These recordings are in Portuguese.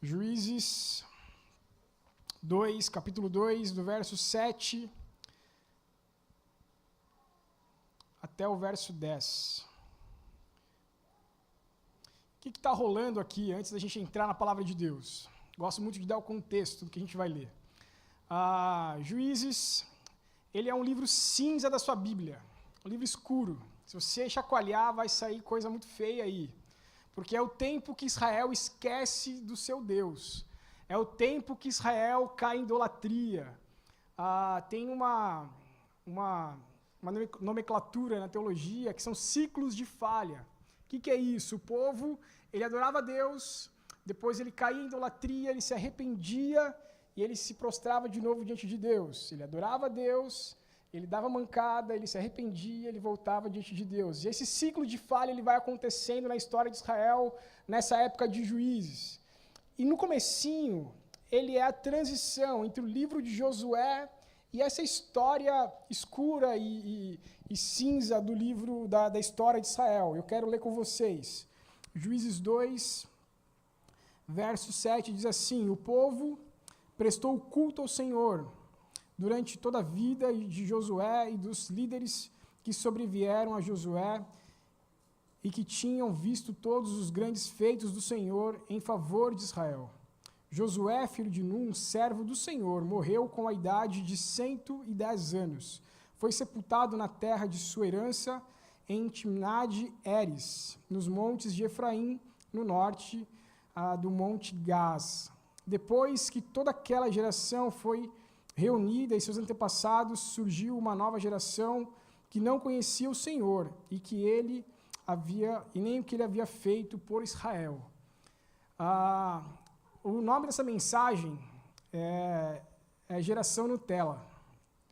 Juízes 2, capítulo 2, do verso 7 até o verso 10. O que está rolando aqui antes da gente entrar na palavra de Deus? Gosto muito de dar o contexto do que a gente vai ler. Juízes, ele é um livro cinza da sua Bíblia, um livro escuro. Se você chacoalhar, vai sair coisa muito feia aí. Porque é o tempo que Israel esquece do seu Deus. É o tempo que Israel cai em idolatria. Tem uma nomenclatura na teologia que são ciclos de falha. O que é isso? O povo, ele adorava a Deus, depois ele caía em idolatria, ele se arrependia e ele se prostrava de novo diante de Deus. Ele adorava a Deus, ele dava mancada, ele se arrependia, ele voltava diante de Deus. E esse ciclo de falha ele vai acontecendo na história de Israel nessa época de Juízes. E no comecinho, ele é a transição entre o livro de Josué e essa história escura e cinza do livro da história de Israel. Eu quero ler com vocês. Juízes 2, verso 7 diz assim: o povo prestou culto ao Senhor durante toda a vida de Josué e dos líderes que sobrevieram a Josué e que tinham visto todos os grandes feitos do Senhor em favor de Israel. Josué, filho de Num, servo do Senhor, morreu com a idade de 110 anos. Foi sepultado na terra de sua herança, em Timnad-Heres, nos montes de Efraim, no norte do monte Gaz. Depois que toda aquela geração foi reunida e seus antepassados, surgiu uma nova geração que não conhecia o Senhor e nem o que ele havia feito por Israel. O nome dessa mensagem é Geração Nutella.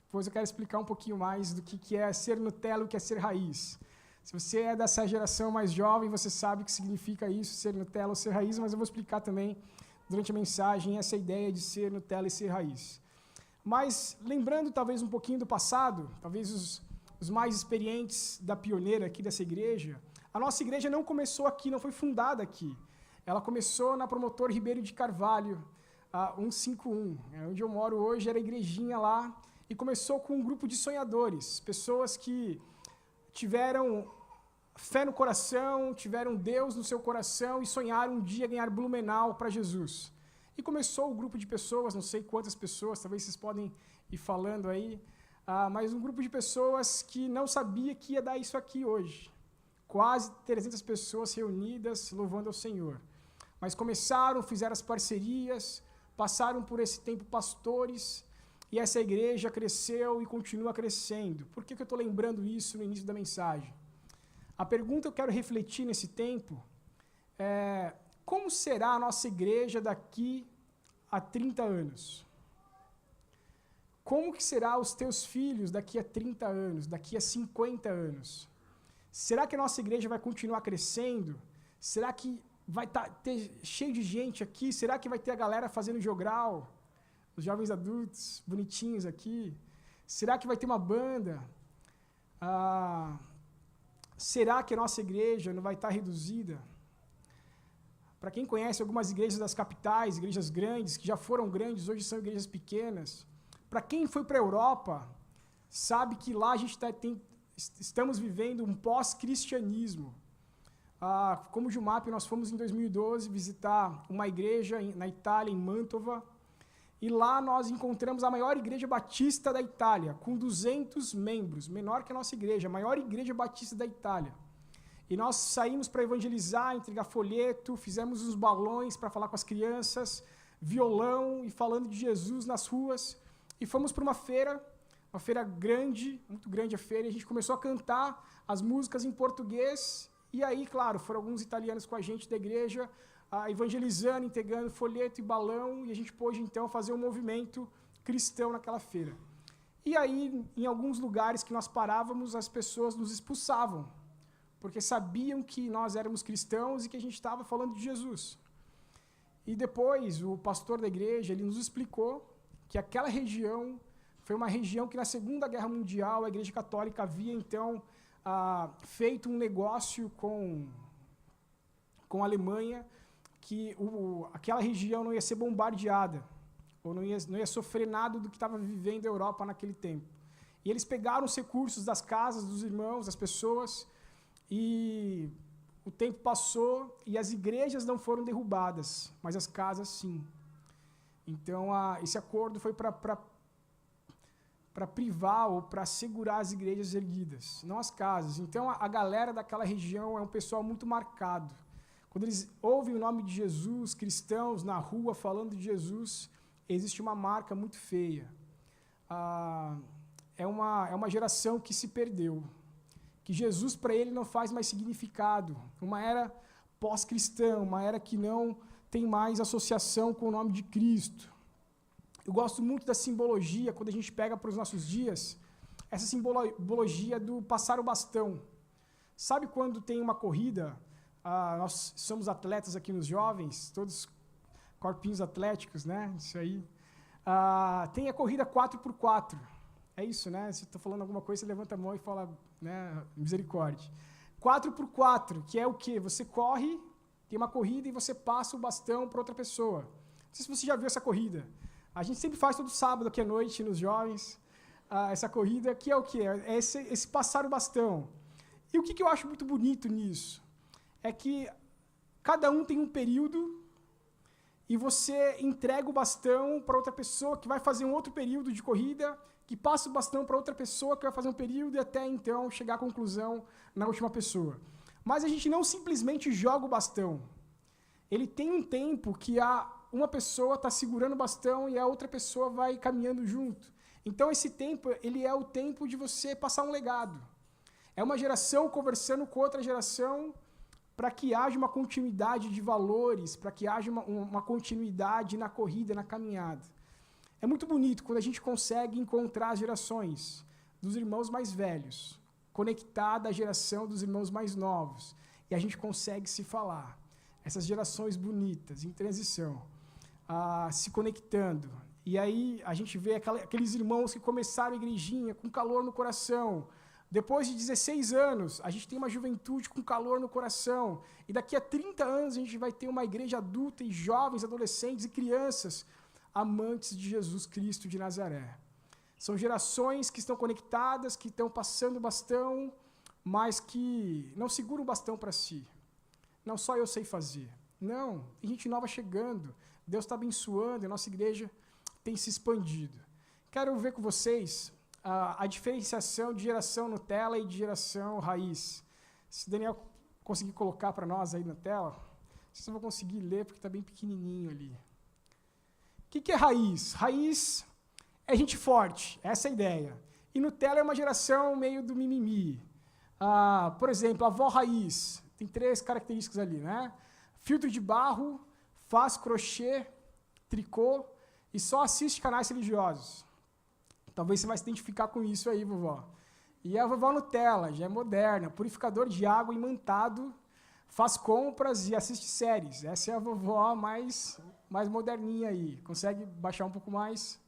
Depois eu quero explicar um pouquinho mais do que é ser Nutella e o que é ser raiz. Se você é dessa geração mais jovem, você sabe o que significa isso, ser Nutella ou ser raiz, mas eu vou explicar também durante a mensagem essa ideia de ser Nutella e ser raiz. Mas, lembrando talvez um pouquinho do passado, talvez os mais experientes da pioneira aqui dessa igreja, a nossa igreja não começou aqui, não foi fundada aqui. Ela começou na Promotor Ribeiro de Carvalho, 151. Onde eu moro hoje era a igrejinha lá, e começou com um grupo de sonhadores, pessoas que tiveram fé no coração, tiveram Deus no seu coração e sonharam um dia ganhar Blumenau para Jesus. E começou o grupo de pessoas, não sei quantas pessoas, talvez vocês podem ir falando aí, mas um grupo de pessoas que não sabia que ia dar isso aqui hoje. Quase 300 pessoas reunidas louvando ao Senhor. Mas começaram, fizeram as parcerias, passaram por esse tempo pastores, e essa igreja cresceu e continua crescendo. Por que eu estou lembrando isso no início da mensagem? A pergunta que eu quero refletir nesse tempo é: como será a nossa igreja daqui a 30 anos? Como que será os teus filhos daqui a 30 anos, daqui a 50 anos? Será que a nossa igreja vai continuar crescendo? Será que vai ter cheio de gente aqui? Será que vai ter a galera fazendo jogral? Os jovens adultos, bonitinhos aqui? Será que vai ter uma banda? Será que a nossa igreja não vai estar reduzida? Para quem conhece algumas igrejas das capitais, igrejas grandes, que já foram grandes, hoje são igrejas pequenas. Para quem foi para a Europa, sabe que lá a gente estamos vivendo um pós-cristianismo. Como Jumap, nós fomos em 2012 visitar uma igreja na Itália, em Mantova, e lá nós encontramos a maior igreja batista da Itália, com 200 membros, menor que a nossa igreja, a maior igreja batista da Itália. E nós saímos para evangelizar, entregar folheto, fizemos uns balões para falar com as crianças, violão e falando de Jesus nas ruas. E fomos para uma feira grande, muito grande a feira, e a gente começou a cantar as músicas em português. E aí, claro, foram alguns italianos com a gente da igreja, evangelizando, entregando folheto e balão, e a gente pôde, então, fazer um movimento cristão naquela feira. E aí, em alguns lugares que nós parávamos, as pessoas nos expulsavam, porque sabiam que nós éramos cristãos e que a gente estava falando de Jesus. E depois, o pastor da igreja, ele nos explicou que aquela região foi uma região que, na Segunda Guerra Mundial, a Igreja Católica havia, então, feito um negócio com a Alemanha que aquela região não ia ser bombardeada, ou não ia sofrer nada do que estava vivendo a Europa naquele tempo. E eles pegaram os recursos das casas dos irmãos, das pessoas, e o tempo passou e as igrejas não foram derrubadas, mas as casas sim. Então, esse acordo foi para privar ou para segurar as igrejas erguidas, não as casas. Então, a galera daquela região é um pessoal muito marcado. Quando eles ouvem o nome de Jesus, cristãos na rua falando de Jesus, existe uma marca muito feia. É uma geração que se perdeu, que Jesus para ele não faz mais significado. Uma era pós-cristã, uma era que não tem mais associação com o nome de Cristo. Eu gosto muito da simbologia, quando a gente pega para os nossos dias, essa simbologia do passar o bastão. Sabe quando tem uma corrida, nós somos atletas aqui nos jovens, todos corpinhos atléticos, né? Isso aí. Tem a corrida 4x4. É isso, né? Se estou falando alguma coisa, você levanta a mão e fala, né, misericórdia. 4x4, que é o quê? Você corre, tem uma corrida e você passa o bastão para outra pessoa. Não sei se você já viu essa corrida. A gente sempre faz todo sábado aqui à noite, nos jovens, essa corrida, que é o quê? É esse passar o bastão. E o que eu acho muito bonito nisso? É que cada um tem um período e você entrega o bastão para outra pessoa que vai fazer um outro período de corrida, que passa o bastão para outra pessoa que vai fazer um período e até então chegar à conclusão na última pessoa. Mas a gente não simplesmente joga o bastão. Ele tem um tempo que uma pessoa está segurando o bastão e a outra pessoa vai caminhando junto. Então esse tempo, ele é o tempo de você passar um legado. É uma geração conversando com outra geração para que haja uma continuidade de valores, para que haja uma continuidade na corrida, na caminhada. É muito bonito quando a gente consegue encontrar as gerações dos irmãos mais velhos, conectada à geração dos irmãos mais novos, e a gente consegue se falar. Essas gerações bonitas, em transição, se conectando. E aí a gente vê aqueles irmãos que começaram a igrejinha com calor no coração. Depois de 16 anos, a gente tem uma juventude com calor no coração. E daqui a 30 anos a gente vai ter uma igreja adulta e jovens, adolescentes e crianças amantes de Jesus Cristo de Nazaré. São gerações que estão conectadas, que estão passando o bastão, mas que não seguram o bastão para si. Não só eu sei fazer. Não, tem gente nova chegando. Deus está abençoando e a nossa igreja tem se expandido. Quero ver com vocês a diferenciação de geração Nutella e de geração raiz. Se o Daniel conseguir colocar para nós aí na tela, vocês não vão conseguir ler porque está bem pequenininho ali. O que é raiz? Raiz é gente forte, essa é a ideia. E Nutella é uma geração meio do mimimi. Por exemplo, a avó raiz, tem 3 características ali, né? Filtro de barro, faz crochê, tricô e só assiste canais religiosos. Talvez você vai se identificar com isso aí, vovó. E a vovó Nutella, já é moderna, purificador de água imantado, faz compras e assiste séries. Essa é a vovó mais moderninha aí. Consegue baixar um pouco mais?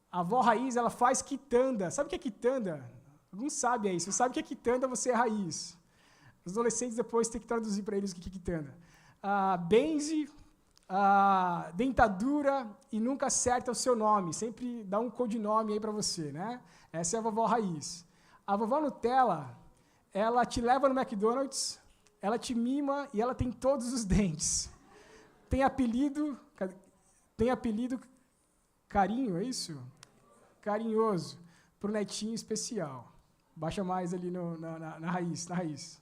A avó raiz, ela faz quitanda. Sabe o que é quitanda? Alguns sabem aí. Se você sabe o que é quitanda, você é raiz. Os adolescentes depois têm que traduzir para eles o que é quitanda. Benze, dentadura e nunca acerta o seu nome. Sempre dá um codinome aí para você, né? Essa é a vovó raiz. A vovó Nutella, ela te leva no McDonald's, ela te mima e ela tem todos os dentes. Tem apelido Carinho, é isso? Carinhoso, para o netinho especial. Baixa mais ali na raiz.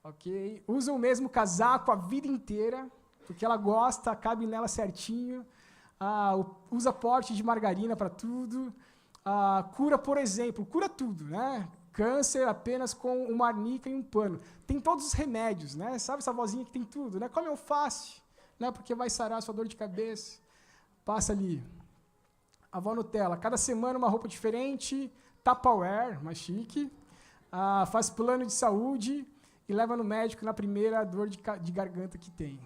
Ok? Usa o mesmo casaco a vida inteira, porque ela gosta, cabe nela certinho. Usa pote de margarina para tudo. Cura, por exemplo, cura tudo, né? Câncer apenas com uma arnica e um pano. Tem todos os remédios, né? Sabe essa vozinha que tem tudo, né? Come alface, né? Porque vai sarar a sua dor de cabeça. Passa ali. A avó Nutella, cada semana uma roupa diferente, Tupperware, mais chique. Faz plano de saúde e leva no médico na primeira dor de garganta que tem.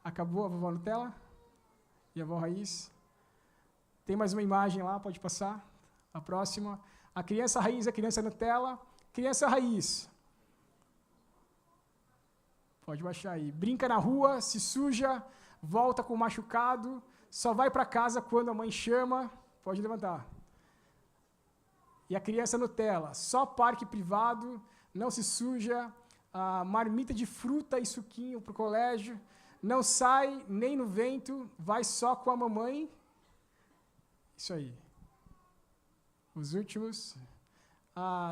Acabou a vovó Nutella? E a avó Raiz? Tem mais uma imagem lá, pode passar? A próxima. A criança raiz, a criança Nutella. Criança raiz. Pode baixar aí. Brinca na rua, se suja, volta com machucado, só vai para casa quando a mãe chama. Pode levantar. E a criança Nutella, só parque privado, não se suja, marmita de fruta e suquinho para o colégio, não sai nem no vento, vai só com a mamãe. Isso aí. Os últimos.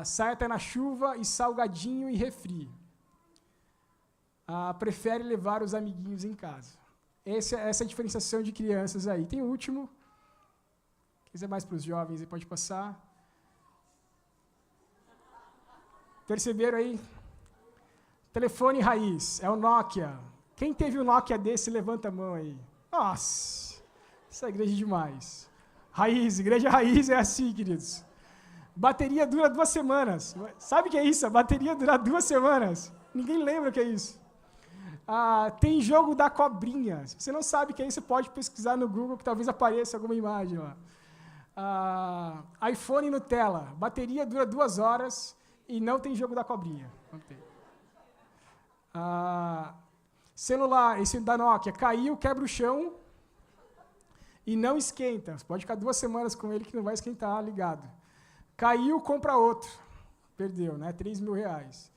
Sai até na chuva e salgadinho e refri. Prefere levar os amiguinhos em casa. Essa é a diferenciação de crianças aí. Tem o último. Quiser mais para os jovens, aí pode passar. Perceberam aí? Telefone raiz, é o Nokia. Quem teve um Nokia desse, levanta a mão aí. Nossa, essa igreja é demais. Raiz, igreja raiz é assim, queridos. Bateria dura 2 semanas. Sabe o que é isso? A bateria dura 2 semanas. Ninguém lembra o que é isso. Tem jogo da cobrinha. Se você não sabe o que é isso, você pode pesquisar no Google, que talvez apareça alguma imagem lá. iPhone Nutella. Bateria dura 2 horas e não tem jogo da cobrinha. Não tem. Celular, esse da Nokia, caiu, quebra o chão e não esquenta. Você pode ficar 2 semanas com ele que não vai esquentar ligado. Caiu, compra outro. Perdeu, né? R$3.000.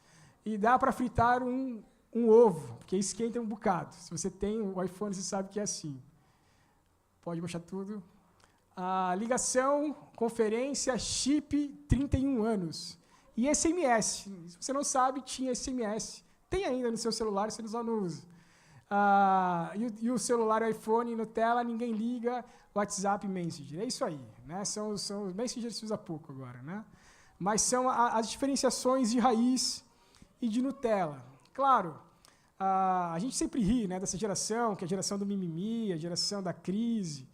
E dá para fritar um ovo, porque esquenta um bocado. Se você tem o iPhone, você sabe que é assim. Pode baixar tudo. Ligação, conferência, chip, 31 anos. E SMS. Se você não sabe, tinha SMS. Tem ainda no seu celular, você só não usa. E o celular, o iPhone, Nutella, ninguém liga, WhatsApp, Messenger. É isso aí. Né? São os Messenger se usa pouco agora. Né? Mas são as diferenciações de raiz e de Nutella. Claro, a gente sempre ri, né, dessa geração, que é a geração do mimimi, a geração da crise.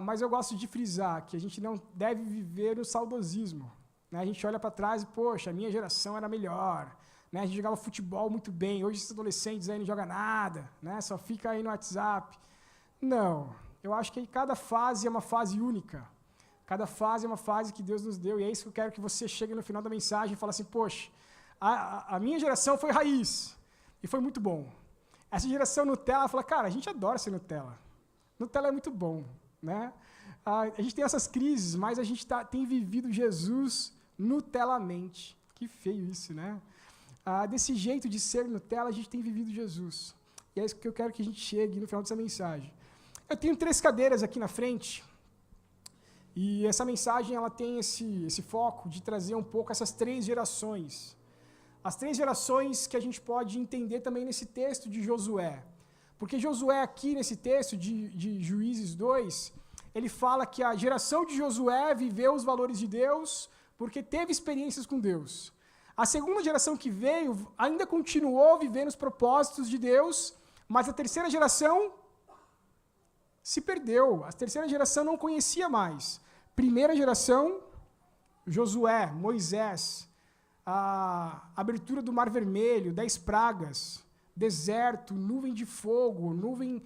Mas eu gosto de frisar que a gente não deve viver no saudosismo. Né? A gente olha para trás e, poxa, a minha geração era melhor. Né? A gente jogava futebol muito bem. Hoje, esses adolescentes aí não jogam nada. Né? Só fica aí no WhatsApp. Não. Eu acho que cada fase é uma fase única. Cada fase é uma fase que Deus nos deu. E é isso que eu quero que você chegue no final da mensagem e fale assim, poxa, a minha geração foi raiz. E foi muito bom. Essa geração Nutella fala, cara, a gente adora ser Nutella. Nutella é muito bom. Né? A gente tem essas crises, mas a gente tem vivido Jesus Nutellamente. Que feio isso, né? Desse jeito de ser Nutella, a gente tem vivido Jesus. E é isso que eu quero que a gente chegue no final dessa mensagem. Eu tenho 3 cadeiras aqui na frente, e essa mensagem ela tem esse foco de trazer um pouco essas 3 gerações. As 3 gerações que a gente pode entender também nesse texto de Josué. Porque Josué aqui, nesse texto de Juízes 2, ele fala que a geração de Josué viveu os valores de Deus porque teve experiências com Deus. A segunda geração que veio ainda continuou vivendo os propósitos de Deus, mas a terceira geração se perdeu. A terceira geração não conhecia mais. Primeira geração, Josué, Moisés, a abertura do Mar Vermelho, 10 pragas, deserto, nuvem de fogo, nuvem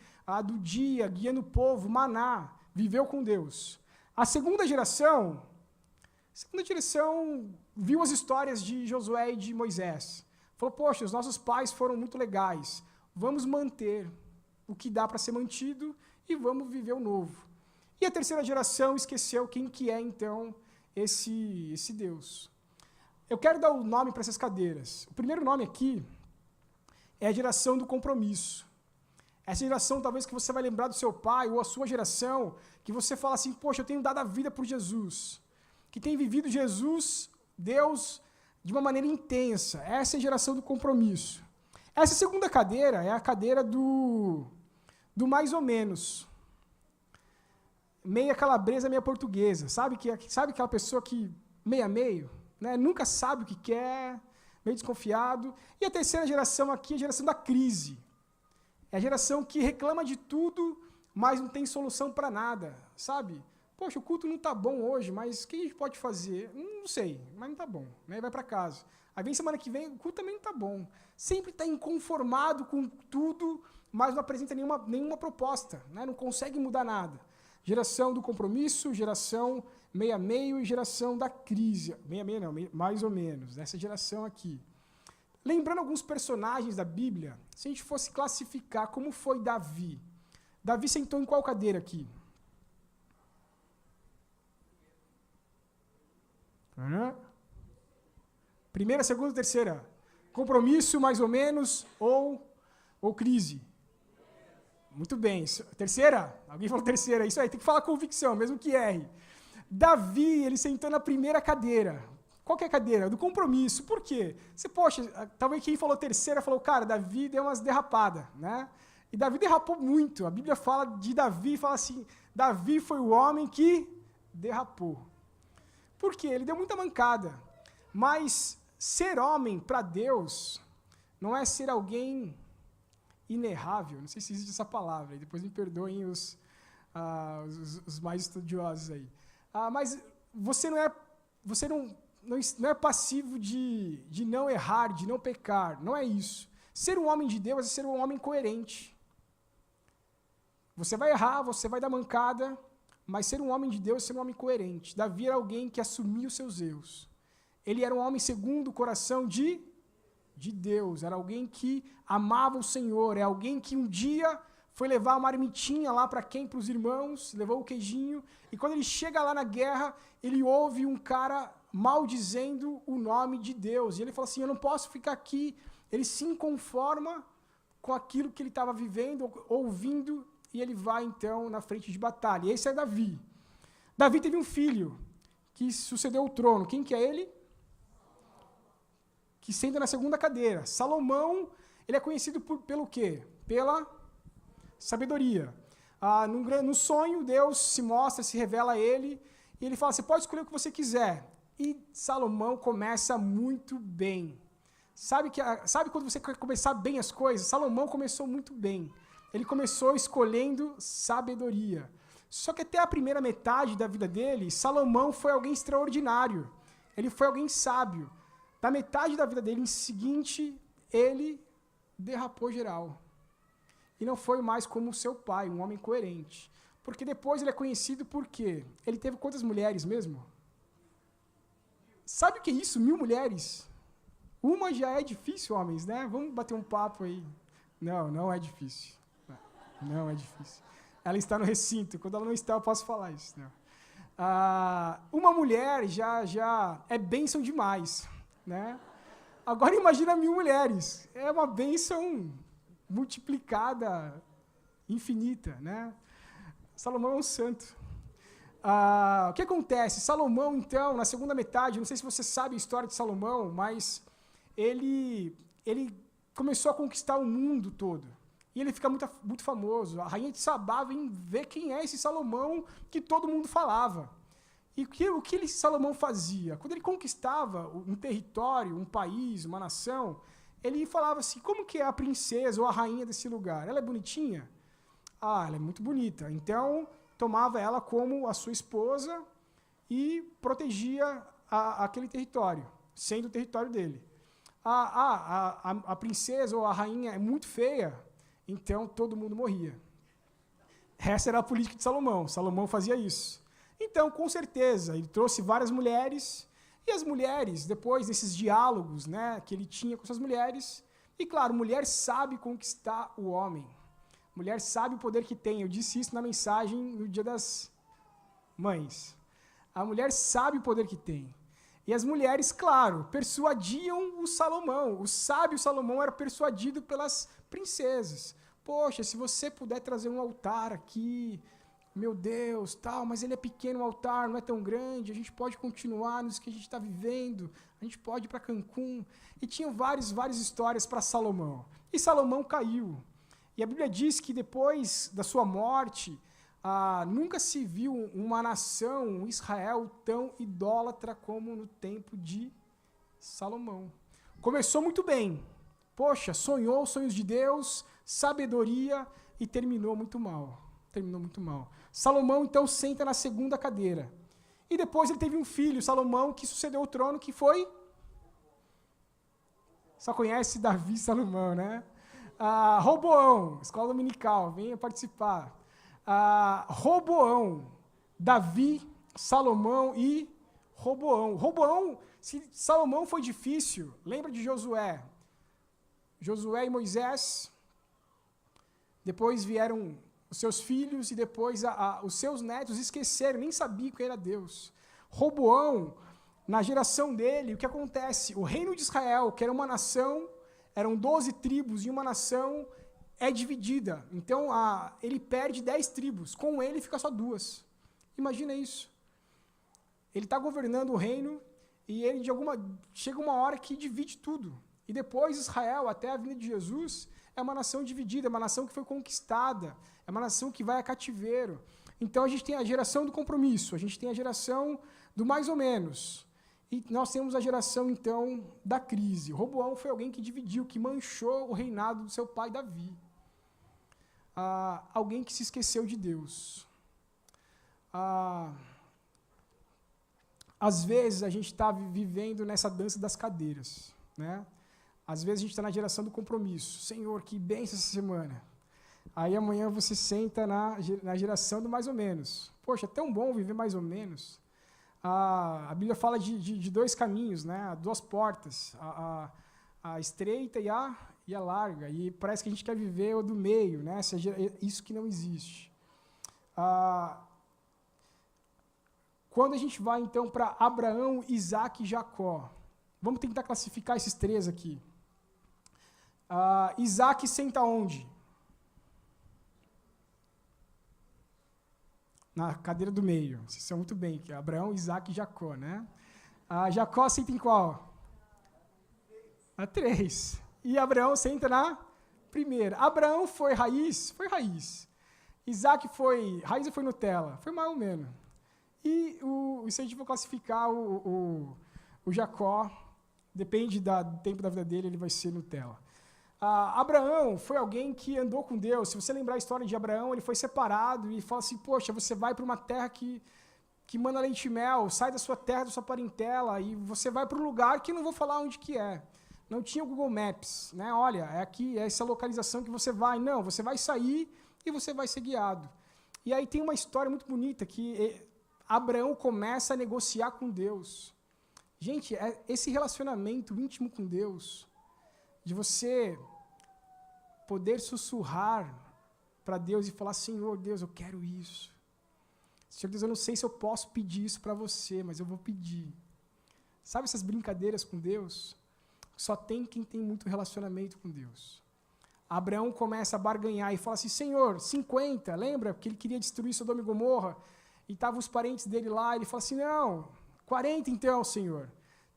do dia, guiando o povo, maná, viveu com Deus. A segunda geração viu as histórias de Josué e de Moisés. Falou, poxa, os nossos pais foram muito legais, vamos manter o que dá para ser mantido e vamos viver o novo. E a terceira geração esqueceu quem que é, então, esse Deus. Eu quero dar o nome para essas cadeiras. O primeiro nome aqui é a geração do compromisso. Essa geração, talvez, que você vai lembrar do seu pai, ou a sua geração, que você fala assim, poxa, eu tenho dado a vida por Jesus. Que tem vivido Jesus, Deus, de uma maneira intensa. Essa é a geração do compromisso. Essa segunda cadeira é a cadeira do mais ou menos. Meia calabresa, meia portuguesa. Sabe aquela pessoa que meio, né? Nunca sabe o que quer, meio desconfiado. E a terceira geração aqui é a geração da crise. É a geração que reclama de tudo, mas não tem solução para nada, sabe? Poxa, o culto não está bom hoje, mas o que a gente pode fazer? Não sei, mas não está bom. Né? Vai para casa. Aí vem semana que vem, o culto também não está bom. Sempre está inconformado com tudo, mas não apresenta nenhuma proposta. Né? Não consegue mudar nada. Geração do compromisso, geração meio e geração da crise. Meio não, mais ou menos. Essa geração aqui. lembrando alguns personagens da Bíblia, se a gente fosse classificar como foi Davi. Davi sentou em qual cadeira aqui? Primeira, segunda, terceira? Compromisso, mais ou menos, ou crise? Muito bem. Terceira? Alguém falou terceira. Isso aí, tem que falar convicção, mesmo que erre. Davi, ele sentou na primeira cadeira. Qual que é a cadeira? Do compromisso. Por quê? Você, poxa, talvez quem falou terceira falou, cara, Davi deu umas derrapadas, né? E Davi derrapou muito. A Bíblia fala de Davi, fala assim, Davi foi o homem que derrapou. Por quê? Ele deu muita mancada. Mas ser homem para Deus não é ser alguém inerrável. Não sei se existe essa palavra. Depois me perdoem os mais estudiosos aí. Mas você não é passivo de não errar, de não pecar. Não é isso. Ser um homem de Deus é ser um homem coerente. Você vai errar, você vai dar mancada, mas ser um homem de Deus é ser um homem coerente. Davi era alguém que assumia os seus erros. Ele era um homem segundo o coração de Deus. Era alguém que amava o Senhor. É alguém que um dia foi levar uma marmitinha lá para quem? Para os irmãos, levou o queijinho. E quando ele chega lá na guerra, ele ouve um cara maldizendo o nome de Deus. E ele fala assim, eu não posso ficar aqui. Ele se inconforma com aquilo que ele estava vivendo, ouvindo, e ele vai, então, na frente de batalha. E esse é Davi. Davi teve um filho que sucedeu o trono. Quem que é ele? Que senta na segunda cadeira. Salomão, ele é conhecido pelo quê? Pela sabedoria. No sonho, Deus se mostra, se revela a ele, e ele fala, você pode escolher o que você quiser. E Salomão começa muito bem. Sabe quando você quer começar bem as coisas? Salomão começou muito bem. Ele começou escolhendo sabedoria. Só que até a primeira metade da vida dele, Salomão foi alguém extraordinário. Ele foi alguém sábio. Da metade da vida dele em seguinte, ele derrapou geral. E não foi mais como seu pai, um homem coerente. Porque depois ele é conhecido por quê? Ele teve quantas mulheres mesmo? Sabe o que é isso? 1000 mulheres. Uma já é difícil, homens, né? Vamos bater um papo aí. Não é difícil. Não é difícil. Ela está no recinto. Quando ela não está, eu posso falar isso. Não. Uma mulher já é bênção demais, né? Agora imagina 1000 mulheres. É uma bênção multiplicada, infinita, né? Salomão é um santo. O que acontece? Salomão, então, na segunda metade, não sei se você sabe a história de Salomão, mas ele começou a conquistar o mundo todo. E ele fica muito famoso. A rainha de Sabá vem ver quem é esse Salomão que todo mundo falava. E o que Salomão fazia? Quando ele conquistava um território, um país, uma nação, ele falava assim, como que é a princesa ou a rainha desse lugar? Ela é bonitinha? Ela é muito bonita. Então, tomava ela como a sua esposa e protegia aquele território, sendo o território dele. A princesa ou a rainha é muito feia, então todo mundo morria. Essa era a política de Salomão. Salomão fazia isso. Então, com certeza, ele trouxe várias mulheres, e as mulheres, depois desses diálogos, né, que ele tinha com suas mulheres, e claro, mulher sabe conquistar o homem. Mulher sabe o poder que tem. Eu disse isso na mensagem no Dia das Mães. A mulher sabe o poder que tem. E as mulheres, claro, persuadiam o Salomão. O sábio Salomão era persuadido pelas princesas. Poxa, se você puder trazer um altar aqui, meu Deus, tal, mas ele é pequeno o altar, não é tão grande, a gente pode continuar nisso que a gente está vivendo, a gente pode ir para Cancún. E tinham várias histórias para Salomão. E Salomão caiu. E a Bíblia diz que depois da sua morte, nunca se viu uma nação, Israel, tão idólatra como no tempo de Salomão. Começou muito bem. Poxa, sonhou os sonhos de Deus, sabedoria, e terminou muito mal. Salomão, então, senta na segunda cadeira. E depois ele teve um filho, Salomão, que sucedeu o trono, que foi... Só conhece Davi e Salomão, né? Roboão, escola dominical, venha participar. Roboão, Davi, Salomão e Roboão. Se Salomão foi difícil, lembra de Josué. Josué e Moisés, depois vieram os seus filhos e depois os seus netos esqueceram, nem sabiam que era Deus. Roboão, na geração dele, o que acontece? O reino de Israel, que era uma nação, eram 12 tribos e uma nação é dividida. Então, ele perde 10 tribos, com ele fica só 2. Imagina isso. Ele está governando o reino e ele chega uma hora que divide tudo. E depois Israel, até a vinda de Jesus, é uma nação dividida, é uma nação que foi conquistada, é uma nação que vai a cativeiro. Então a gente tem a geração do compromisso, a gente tem a geração do mais ou menos. E nós temos a geração, então, da crise. Roboão foi alguém que dividiu, que manchou o reinado do seu pai Davi. Alguém que se esqueceu de Deus. Às vezes a gente está vivendo nessa dança das cadeiras, né? Às vezes a gente está na geração do compromisso. Senhor, que bênção essa semana. Aí amanhã você senta na geração do mais ou menos. Poxa, é tão bom viver mais ou menos. A Bíblia fala de 2 caminhos, né? 2 portas, a estreita e a larga. E parece que a gente quer viver o do meio, né? Isso que não existe. Quando a gente vai, então, para Abraão, Isaac e Jacó, vamos tentar classificar esses 3 aqui. Isaac senta onde? Na cadeira do meio. Vocês são muito bem, que é Abraão, Isaac e Jacó, né? Jacó senta em qual? Na 3. E Abraão senta na primeira. Abraão foi raiz? Foi raiz. Isaac foi raiz ou foi Nutella? Foi mais ou menos. E se a gente for classificar o Jacó, depende do tempo da vida dele, ele vai ser Nutella. Abraão foi alguém que andou com Deus. Se você lembrar a história de Abraão, ele foi separado e fala assim, poxa, você vai para uma terra que manda leite e mel, sai da sua terra, da sua parentela, e você vai para um lugar que não vou falar onde que é. Não tinha o Google Maps, né? Olha, é aqui, é essa localização que você vai. Não, você vai sair e você vai ser guiado. E aí tem uma história muito bonita que Abraão começa a negociar com Deus. Gente, esse relacionamento íntimo com Deus, de você poder sussurrar para Deus e falar, Senhor, Deus, eu quero isso. Senhor Deus, eu não sei se eu posso pedir isso para você, mas eu vou pedir. Sabe essas brincadeiras com Deus? Só tem quem tem muito relacionamento com Deus. Abraão começa a barganhar e fala assim, Senhor, 50, lembra? Porque ele queria destruir Sodoma e Gomorra, e estavam os parentes dele lá, ele fala assim, não, 40 então, Senhor,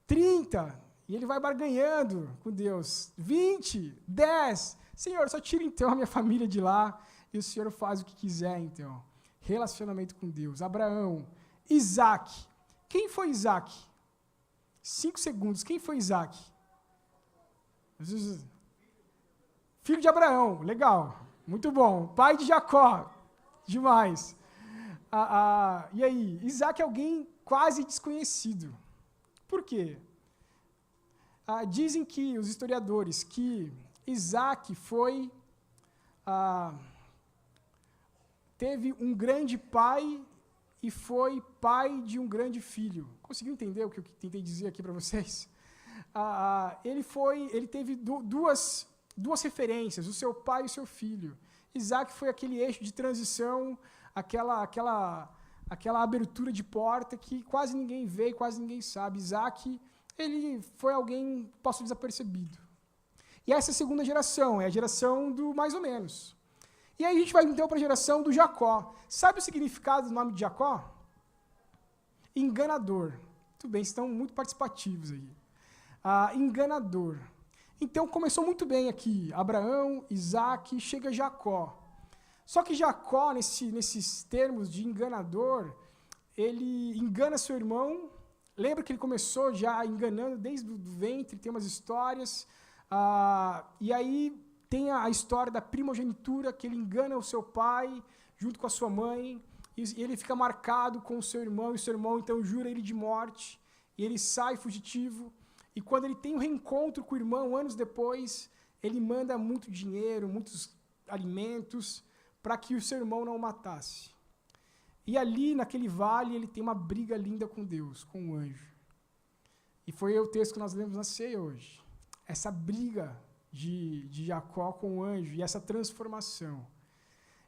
30, e ele vai barganhando com Deus, 20, 10, Senhor, só tira então a minha família de lá, e o Senhor faz o que quiser então. Relacionamento com Deus. Abraão, Isaac. Quem foi Isaac? 5 segundos, quem foi Isaac? Filho de Abraão, legal, muito bom. Pai de Jacó, demais. E aí, Isaac é alguém quase desconhecido. Por quê? Dizem que os historiadores que Isaac teve um grande pai e foi pai de um grande filho. Conseguiu entender o que eu tentei dizer aqui para vocês? Ele teve duas referências, o seu pai e o seu filho. Isaac foi aquele eixo de transição, aquela abertura de porta que quase ninguém vê e quase ninguém sabe. Isaac, ele foi alguém que passou desapercebido. E essa é a segunda geração, é a geração do mais ou menos. E aí a gente vai então para a geração do Jacó. Sabe o significado do nome de Jacó? Enganador. Muito bem, estão muito participativos aí. Enganador. Então começou muito bem aqui. Abraão, Isaac, chega Jacó. Só que Jacó, nesses termos de enganador, ele engana seu irmão. Lembra que ele começou já enganando desde o ventre, tem umas histórias. E aí tem a história da primogenitura, que ele engana o seu pai junto com a sua mãe. E ele fica marcado com o seu irmão, e o seu irmão então jura ele de morte. E ele sai fugitivo. E quando ele tem um reencontro com o irmão, anos depois, ele manda muito dinheiro, muitos alimentos, para que o seu irmão não o matasse. E ali, naquele vale, ele tem uma briga linda com Deus, com o anjo. E foi o texto que nós lemos na ceia hoje. Essa briga de Jacó com o anjo e essa transformação.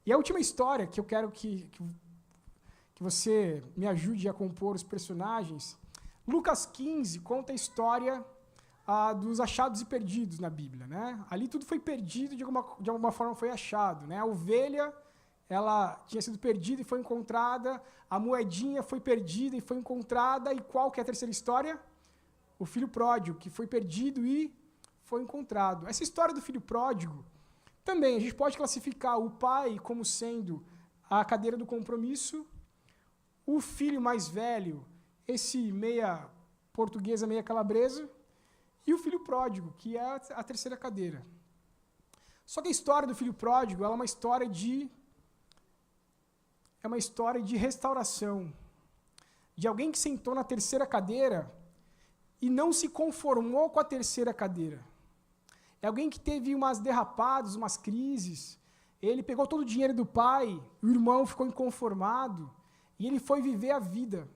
E a última história que eu quero que você me ajude a compor os personagens, Lucas 15 conta a história dos achados e perdidos na Bíblia, né? Ali tudo foi perdido, de alguma forma foi achado, né? A ovelha, ela tinha sido perdida e foi encontrada, a moedinha foi perdida e foi encontrada, e qual que é a terceira história? O filho pródigo, que foi perdido e foi encontrado. Essa história do filho pródigo, também a gente pode classificar o pai como sendo a cadeira do compromisso, o filho mais velho, esse meia portuguesa, meia calabresa, e o filho pródigo, que é a terceira cadeira. Só que a história do filho pródigo ela é uma história de restauração, de alguém que sentou na terceira cadeira e não se conformou com a terceira cadeira. É alguém que teve umas derrapadas, umas crises, ele pegou todo o dinheiro do pai, o irmão ficou inconformado, e ele foi viver a vida.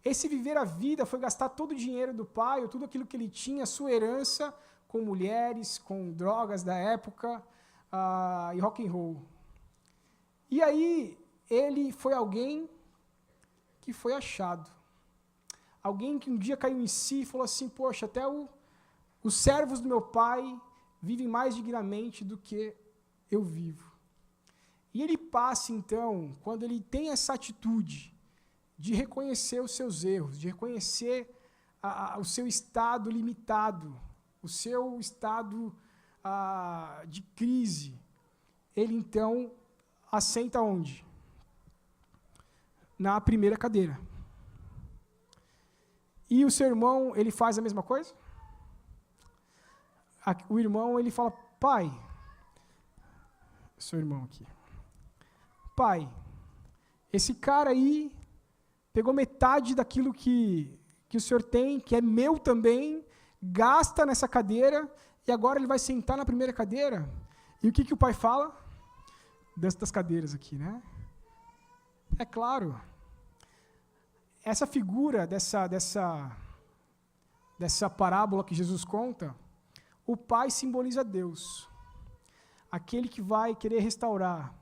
Esse viver a vida foi gastar todo o dinheiro do pai, ou tudo aquilo que ele tinha, a sua herança, com mulheres, com drogas da época, e rock and roll. E aí, ele foi alguém que foi achado. Alguém que um dia caiu em si e falou assim, poxa, até os servos do meu pai vivem mais dignamente do que eu vivo. E ele passa, então, quando ele tem essa atitude de reconhecer os seus erros, de reconhecer o seu estado limitado, o seu estado de crise, ele, então, assenta onde? Na primeira cadeira. E o seu irmão, ele faz a mesma coisa? O irmão, ele fala, pai, seu irmão aqui, pai, esse cara aí pegou metade daquilo que o senhor tem, que é meu também, gasta nessa cadeira, e agora ele vai sentar na primeira cadeira? E o que o pai fala? Das cadeiras aqui, né? É claro, essa figura dessa parábola que Jesus conta, o pai simboliza Deus, aquele que vai querer restaurar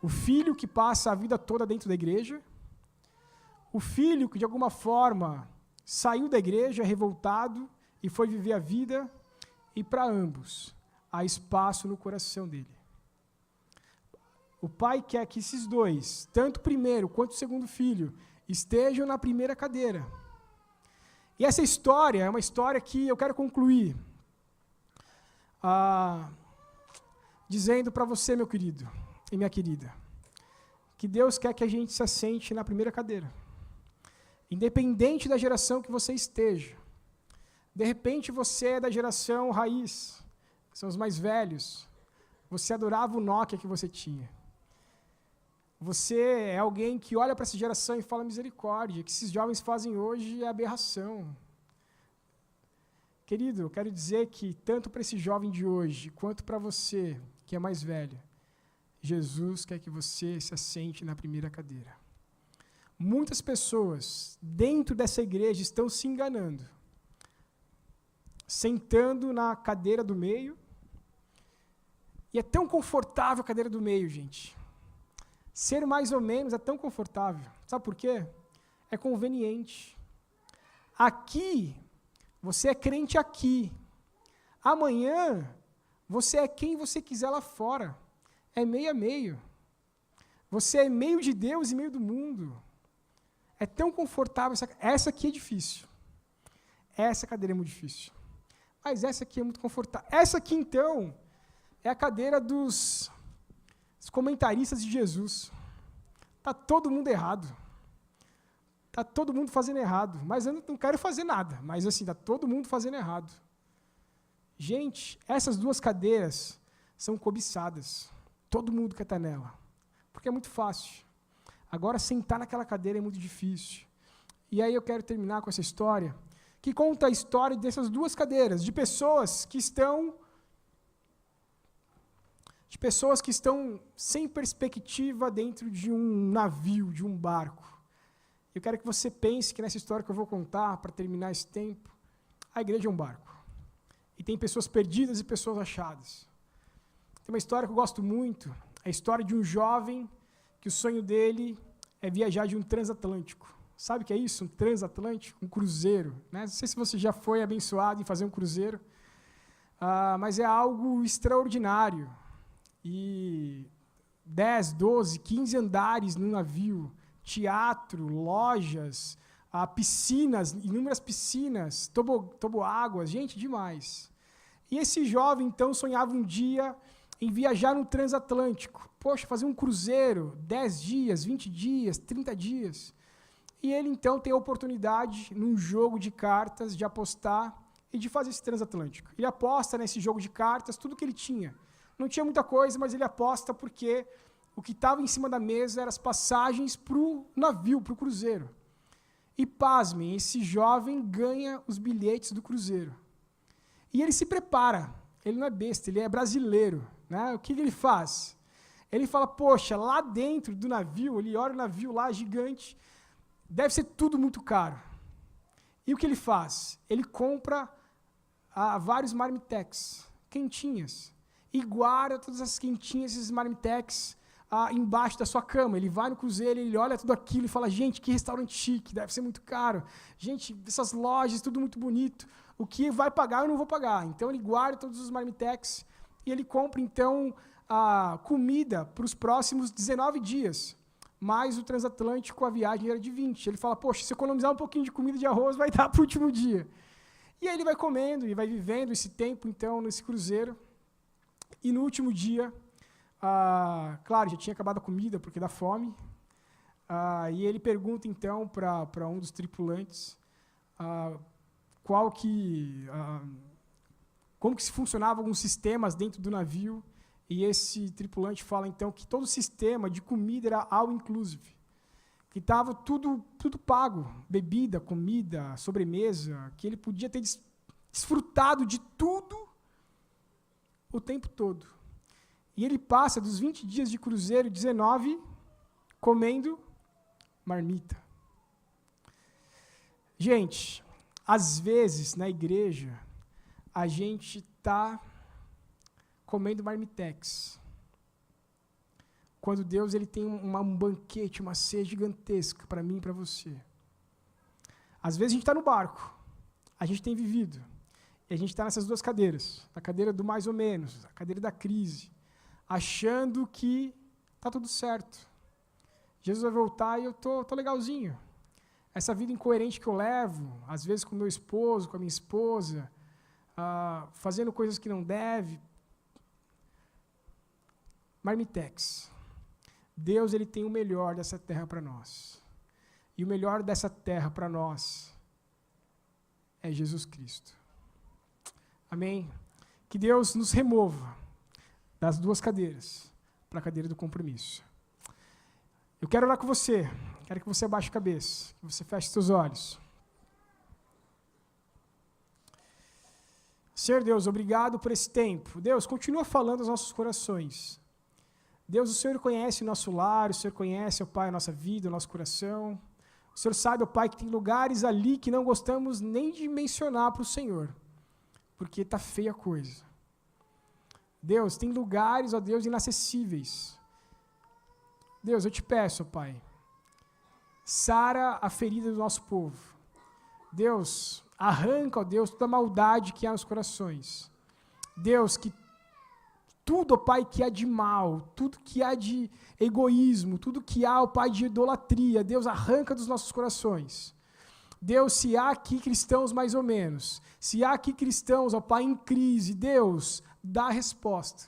o filho que passa a vida toda dentro da igreja, o filho que de alguma forma saiu da igreja revoltado e foi viver a vida, e para ambos há espaço no coração dele. O pai quer que esses dois, tanto o primeiro quanto o segundo filho, estejam na primeira cadeira. E essa história é uma história que eu quero concluir dizendo para você, meu querido e minha querida, que Deus quer que a gente se assente na primeira cadeira. Independente da geração que você esteja. De repente você é da geração raiz, são os mais velhos. Você adorava o Nokia que você tinha. Você é alguém que olha para essa geração e fala misericórdia, que esses jovens fazem hoje é aberração. Querido, eu quero dizer que tanto para esse jovem de hoje, quanto para você, que é mais velho, Jesus quer que você se assente na primeira cadeira. Muitas pessoas dentro dessa igreja estão se enganando, sentando na cadeira do meio, e é tão confortável a cadeira do meio, gente. Ser mais ou menos é tão confortável. Sabe por quê? É conveniente. Aqui, você é crente aqui. Amanhã, você é quem você quiser lá fora. É meio a meio. Você é meio de Deus e meio do mundo. É tão confortável. Essa aqui é difícil. Essa cadeira é muito difícil. Mas essa aqui é muito confortável. Essa aqui, então, é a cadeira dos comentaristas de Jesus. Está todo mundo errado. Está todo mundo fazendo errado. Mas eu não quero fazer nada. Mas assim, está todo mundo fazendo errado. Gente, essas duas cadeiras são cobiçadas. Todo mundo quer estar nela. Porque é muito fácil. Agora, sentar naquela cadeira é muito difícil. E aí eu quero terminar com essa história, que conta a história dessas duas cadeiras, de pessoas que estão sem perspectiva dentro de um navio, de um barco. Eu quero que você pense que nessa história que eu vou contar, para terminar esse tempo, a igreja é um barco. e tem pessoas perdidas e pessoas achadas. Tem uma história que eu gosto muito, a história de um jovem que o sonho dele é viajar de um transatlântico. Sabe o que é isso? Um transatlântico? Um cruzeiro. Né? Não sei se você já foi abençoado em fazer um cruzeiro, mas é algo extraordinário. E 10, 12, 15 andares num navio, teatro, lojas, piscinas, inúmeras piscinas, toboáguas, gente, demais. E esse jovem, então, sonhava um dia em viajar no transatlântico. Poxa, fazer um cruzeiro, 10 dias, 20 dias, 30 dias. E ele, então, tem a oportunidade, num jogo de cartas, de apostar e de fazer esse transatlântico. Ele aposta nesse jogo de cartas tudo que ele tinha. Não tinha muita coisa, mas ele aposta porque o que estava em cima da mesa eram as passagens para o navio, para o cruzeiro. E, pasmem, esse jovem ganha os bilhetes do cruzeiro. E ele se prepara. Ele não é besta, ele é brasileiro. Né? O que ele faz? Ele fala, poxa, lá dentro do navio, ele olha o navio lá, gigante, deve ser tudo muito caro. E o que ele faz? Ele compra vários marmitex, quentinhas, e guarda todas as quentinhas, esses marmitex, embaixo da sua cama. Ele vai no cruzeiro, ele olha tudo aquilo e fala, gente, que restaurante chique, deve ser muito caro. Gente, essas lojas, tudo muito bonito. O que vai pagar, eu não vou pagar. Então, ele guarda todos os marmitex e ele compra, então, comida para os próximos 19 dias. Mas o transatlântico, a viagem era de 20. Ele fala, poxa, se economizar um pouquinho de comida de arroz, vai dar para o último dia. E aí ele vai comendo e vai vivendo esse tempo, então, nesse cruzeiro. E no último dia, claro, já tinha acabado a comida, porque dá fome. E ele pergunta, então, para um dos tripulantes como que se funcionavam alguns sistemas dentro do navio. E esse tripulante fala, então, que todo o sistema de comida era all inclusive. Que estava tudo pago, bebida, comida, sobremesa, que ele podia ter desfrutado de tudo o tempo todo. E ele passa dos 20 dias de cruzeiro, 19, comendo marmita. Gente, às vezes, na igreja, a gente está comendo marmitex. Quando Deus ele tem um banquete, uma ceia gigantesca para mim e para você. Às vezes a gente está no barco, a gente tem vivido, e a gente está nessas duas cadeiras, na cadeira do mais ou menos, a cadeira da crise, achando que está tudo certo. Jesus vai voltar e eu tô legalzinho. Essa vida incoerente que eu levo, às vezes com meu esposo, com a minha esposa, fazendo coisas que não deve. Marmitex. Deus ele tem o melhor dessa terra para nós. E o melhor dessa terra para nós é Jesus Cristo. Amém? Que Deus nos remova das duas cadeiras para a cadeira do compromisso. Eu quero orar com você. Quero que você abaixe a cabeça, que você feche seus olhos. Senhor Deus, obrigado por esse tempo. Deus, continua falando aos nossos corações. Deus, o Senhor conhece o nosso lar, o Senhor conhece, ó Pai, a nossa vida, o nosso coração. O Senhor sabe, ó Pai, que tem lugares ali que não gostamos nem de mencionar para o Senhor, porque está feia a coisa. Deus, tem lugares, ó Deus, inacessíveis. Deus, eu te peço, ó Pai, sara a ferida do nosso povo. Deus, arranca, ó Deus, toda a maldade que há nos corações. Deus, que tudo, ó Pai, que há de mal, tudo que há de egoísmo, tudo que há, ó Pai, de idolatria, Deus, arranca dos nossos corações. Deus, se há aqui cristãos mais ou menos, se há aqui cristãos, ó Pai, em crise, Deus, dá a resposta.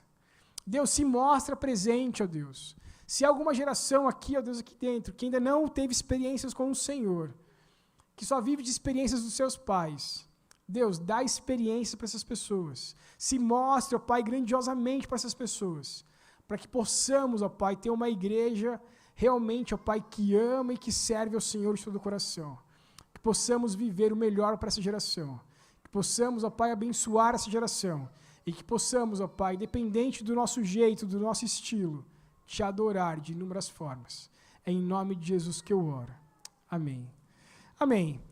Deus, se mostra presente, ó Deus. Se há alguma geração aqui, ó Deus, aqui dentro, que ainda não teve experiências com o Senhor, que só vive de experiências dos seus pais, Deus, dá experiência para essas pessoas. Se mostre, ó Pai, grandiosamente para essas pessoas, para que possamos, ó Pai, ter uma igreja realmente, ó Pai, que ama e que serve ao Senhor de todo o coração. Que possamos viver o melhor para essa geração. Que possamos, ó Pai, abençoar essa geração. E que possamos, ó Pai, independente do nosso jeito, do nosso estilo, te adorar de inúmeras formas. É em nome de Jesus que eu oro. Amém. Amém.